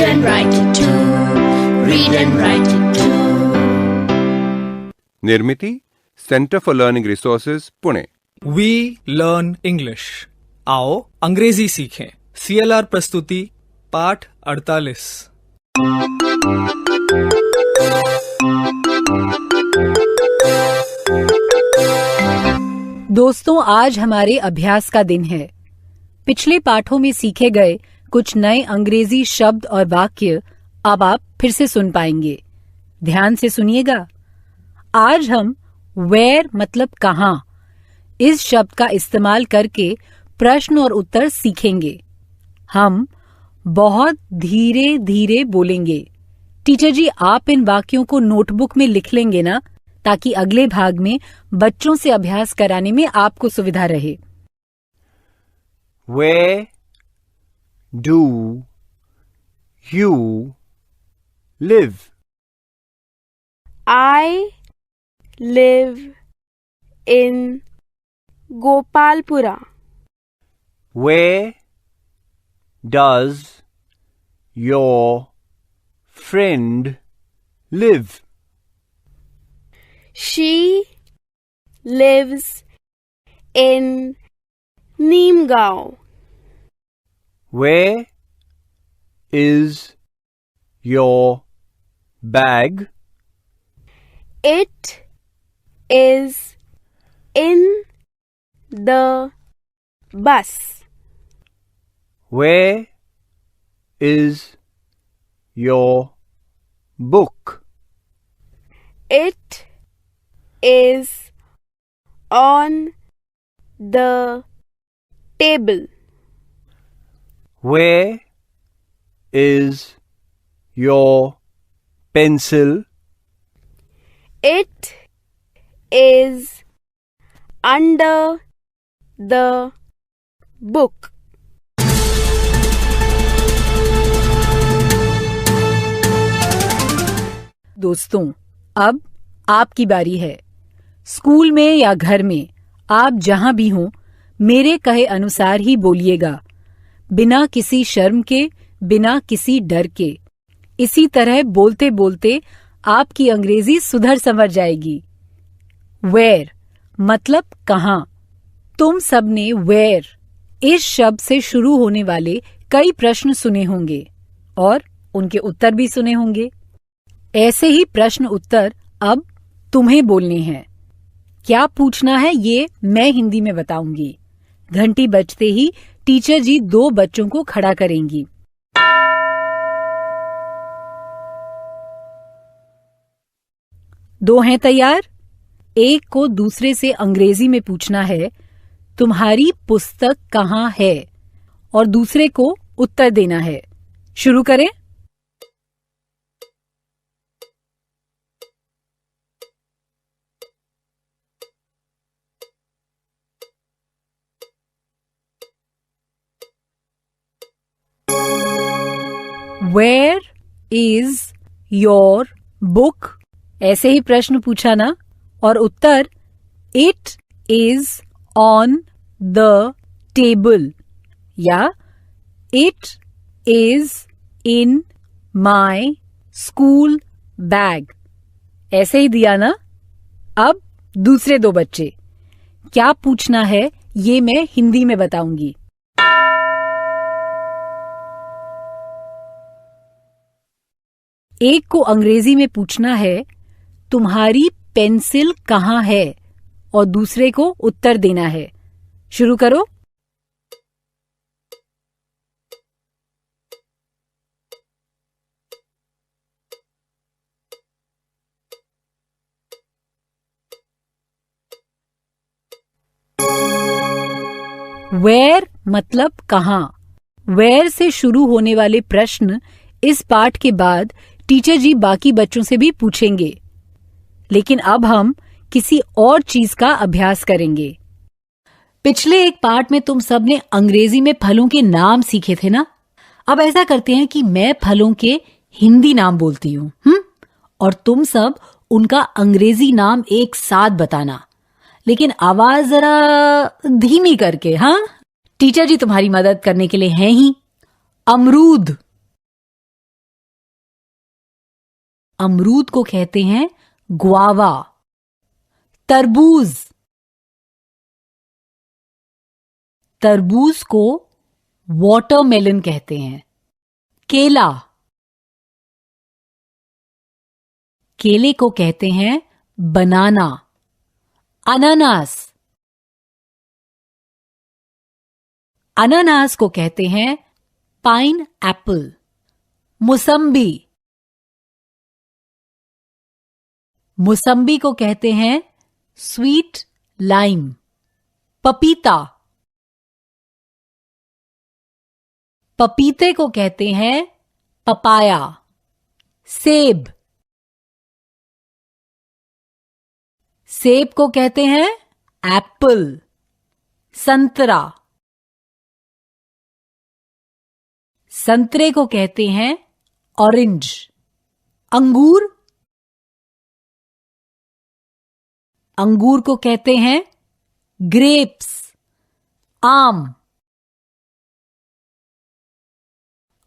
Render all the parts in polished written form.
Read and write it too. Read and write it too. Nirmiti centre for learning resources Pune. We learn English. आओ अंग्रेजी सीखें। CLR प्रस्तुति पाठ 48। दोस्तों, आज हमारे अभ्यास का दिन है। पिछले पाठों में सीखे गए कुछ नए अंग्रेजी शब्द और वाक्य अब आप फिर से सुन पाएंगे। ध्यान से सुनिएगा। आज हम वेयर मतलब कहाँ इस शब्द का इस्तेमाल करके प्रश्न और उत्तर सीखेंगे। हम बहुत धीरे धीरे बोलेंगे। टीचर जी, आप इन वाक्यों को नोटबुक में लिख लेंगे ना, ताकि अगले भाग में बच्चों से अभ्यास कराने में आपको सुविधा रहे। Where do you live? I live in Gopalpura. Where does your friend live? She lives in Neemgaon. Where is your bag? It is in the bus. Where is your book? It is on the table. Where is your pencil? It is under the book. दोस्तों, अब आपकी बारी है। School में या घर में आप जहां भी हों, मेरे कहे अनुसार ही बोलिएगा, बिना किसी शर्म के, बिना किसी डर के। इसी तरह बोलते बोलते आपकी अंग्रेजी सुधर संवर जाएगी। वेयर मतलब कहाँ। तुम सबने वेयर इस शब्द से शुरू होने वाले कई प्रश्न सुने होंगे और उनके उत्तर भी सुने होंगे। ऐसे ही प्रश्न उत्तर अब तुम्हें बोलने हैं। क्या पूछना है ये मैं हिंदी में बताऊंगी। घंटी बजते ही टीचर जी 2 बच्चों को खड़ा करेंगी। दो हैं तैयार। एक को दूसरे से अंग्रेजी में पूछना है, तुम्हारी पुस्तक कहाँ है, और दूसरे को उत्तर देना है। शुरू करें। Where is your book? ऐसे ही प्रश्न पूछा ना, और उत्तर It is on the table या It is in my school bag। ऐसे ही दिया ना। अब दूसरे 2 बच्चे। क्या पूछना है ये मैं हिंदी में बताऊंगी। एक को अंग्रेजी में पूछना है, तुम्हारी पेंसिल कहाँ है, और दूसरे को उत्तर देना है। शुरू करो। वेयर मतलब कहाँ। वेयर से शुरू होने वाले प्रश्न इस पाठ के बाद टीचर जी बाकी बच्चों से भी पूछेंगे, लेकिन अब हम किसी और चीज का अभ्यास करेंगे। पिछले एक पाठ में तुम सब ने अंग्रेजी में फलों के नाम सीखे थे ना। अब ऐसा करते हैं कि मैं फलों के हिंदी नाम बोलती हूँ, और तुम सब उनका अंग्रेजी नाम एक साथ बताना, लेकिन आवाज जरा धीमी करके। हाँ, टीचर जी तुम्हारी मदद करने के लिए हैं ही। अमरूद, अमरूद को कहते हैं ग्वावा। तरबूज, तरबूज को वाटरमेलन कहते हैं। केला, केले को कहते हैं बनाना। अनानास, अनानास को कहते हैं पाइन एप्पल। मुसम्बी, मुसम्बी को कहते हैं स्वीट लाइम। पपीता, पपीते को कहते हैं पपाया। सेब, सेब को कहते हैं एप्पल। संतरा, संतरे को कहते हैं ऑरेंज। अंगूर, अंगूर को कहते हैं ग्रेप्स। आम,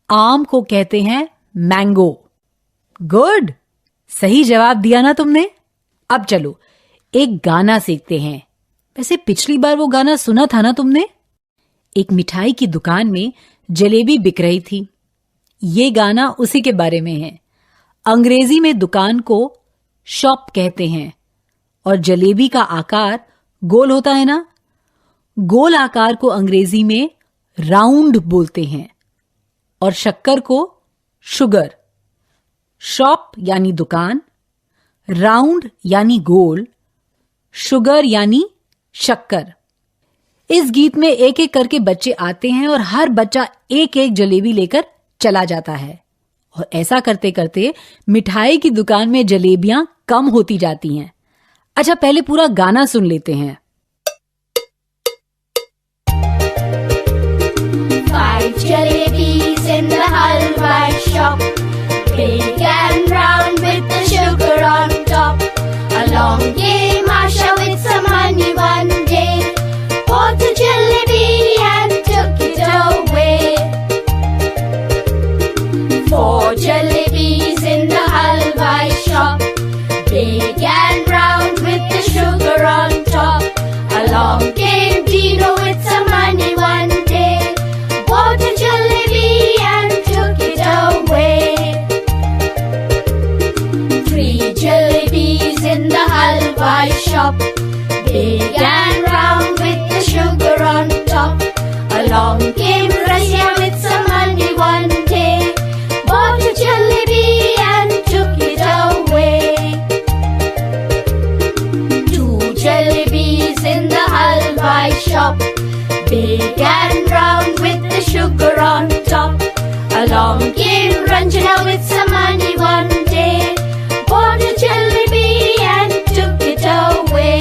आम को कहते हैं मैंगो। गुड, सही जवाब दिया ना तुमने। अब चलो एक गाना सीखते हैं। वैसे पिछली बार वो गाना सुना था ना तुमने? एक मिठाई की दुकान में जलेबी बिक रही थी। ये गाना उसी के बारे में है। अंग्रेजी में दुकान को शॉप कहते हैं और जलेबी का आकार गोल होता है ना, गोल आकार को अंग्रेजी में राउंड बोलते हैं और शक्कर को शुगर। शॉप यानी दुकान, राउंड यानी गोल, शुगर यानी शक्कर। इस गीत में एक एक करके बच्चे आते हैं और हर बच्चा एक एक जलेबी लेकर चला जाता है और ऐसा करते करते मिठाई की दुकान में जलेबियां कम होती जाती हैं। अच्छा, पहले पूरा गाना सुन लेते हैं। 5 jalebis in the halwa shop, big and round with the sugar on top. Along came Asha with some money one day, bought a jalebi and took it away. 4 jalebis in the halwa shop, big and round with the sugar on top. Along came Dino with some money one day, bought a jalebi and took it away. 3 jalebis in the halwa shop, big and round with the sugar on top. Along came Russia with some money one day, bought a jalebi and took it away. 2 jalebis in the halwa shop, big and round with the sugar on top. Along came Ranjana with some money one day, bought a jalebi and took it away.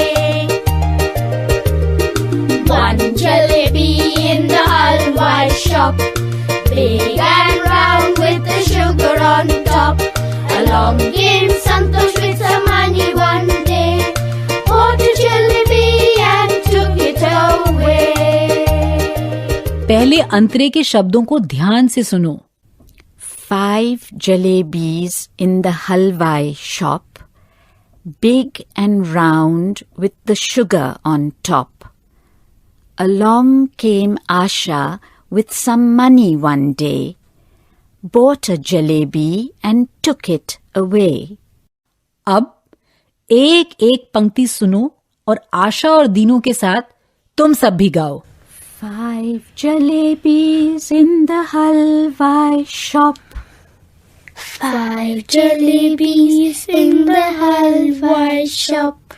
1 jalebi in the halwa shop, big and round with the sugar on top. Along came Santosh with some money one day, bought a jalebi and took it away. पहले अंतरे के शब्दों को ध्यान से सुनो। 5 jalebis in the halwa shop, big and round with the sugar on top. Along came Asha with some money one day, bought a jalebi and took it away. अब एक एक पंक्ति सुनो और आशा और दीनू के साथ तुम सब भी गाओ। 5 jalebis in the halwa shop, 5 jalebis in the halwa shop,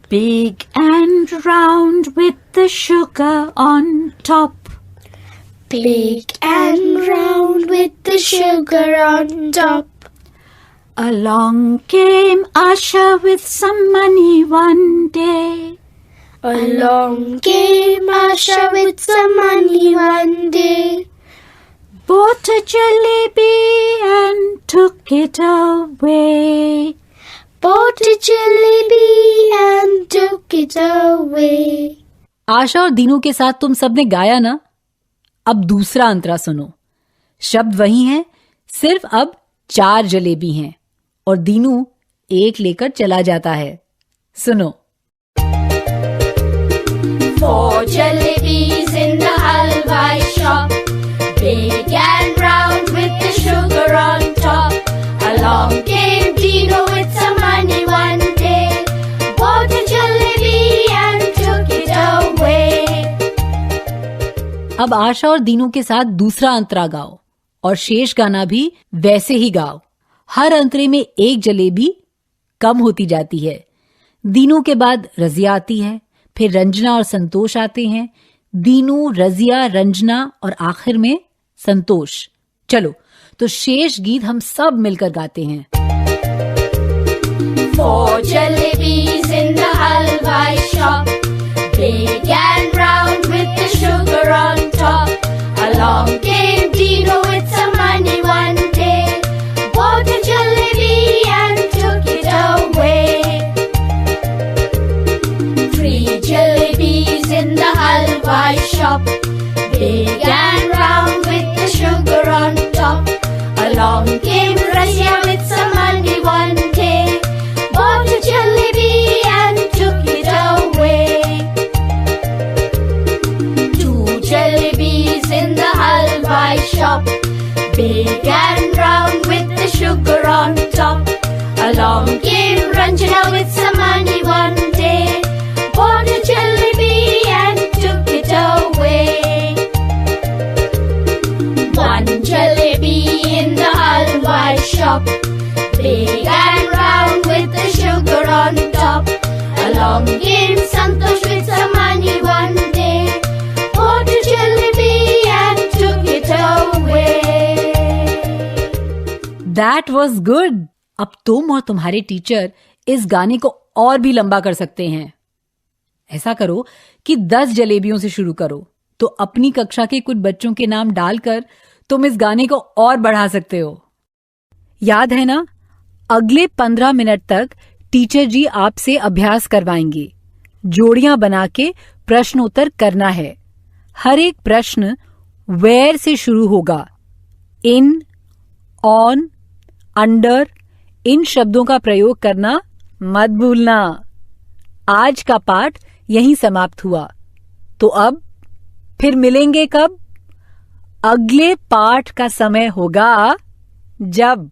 big and round with the sugar on top. big and round with the sugar on top. Along came Asha with some money one day, Along came Asha with some money one day, bought a jalebi and took it away. bought a jalebi and took it away. आशा और दीनू के साथ तुम सबने गाया ना। अब दूसरा अंतरा सुनो। शब्द वही हैं, सिर्फ अब 4 जलेबी हैं और दीनू एक लेकर चला जाता है। सुनो। 4 jalebies in the halwai shop, big and round with the sugar on top. Along came Dino with some money one day, bought a jalebi and took it away. अब आशा और दीनू के साथ दूसरा अंतरा गाओ और शेष गाना भी वैसे ही गाओ। हर अंतरे में एक जलेबी कम होती जाती है। दीनू के बाद रजिया आती है, फिर रंजना और संतोष आते हैं। दीनू, रजिया, रंजना और आखिर में संतोष। चलो तो शेष गीत हम सब मिलकर गाते हैं। 4 jalebies in the halwai shop, big and round with the sugar on top. Along came Dino with some money one day, bought a jalebi and took it away. 3 jalebies in the halwai shop, big and round with the sugar on top. Along came Razia with some money one day, bought a jalebi and took it away. 2 jalebies in the halwai shop, big and round with the sugar on top. Along came Ranjana with some money one day, bought a jalebi and took it away. 1 jalebi in the halwai shop, big and round with the sugar on top. Along came Santosh with some money one day, bought a jalebi and took it away. That was good. अब तुम और तुम्हारे teacher इस गाने को और भी लंबा कर सकते हैं। ऐसा करो कि 10 जलेबियों से शुरू करो, तो अपनी कक्षा के कुछ बच्चों के नाम डालकर तुम इस गाने को और बढ़ा सकते हो। याद है ना, अगले 15 मिनट तक टीचर जी आपसे अभ्यास करवाएंगे। जोड़ियां बना के प्रश्नोत्तर करना है। हर एक प्रश्न वेयर से शुरू होगा। इन, ऑन, अंडर, इन शब्दों का प्रयोग करना मत भूलना। आज का पाठ यहीं समाप्त हुआ। तो अब फिर मिलेंगे कब? अगले पाठ का समय होगा जब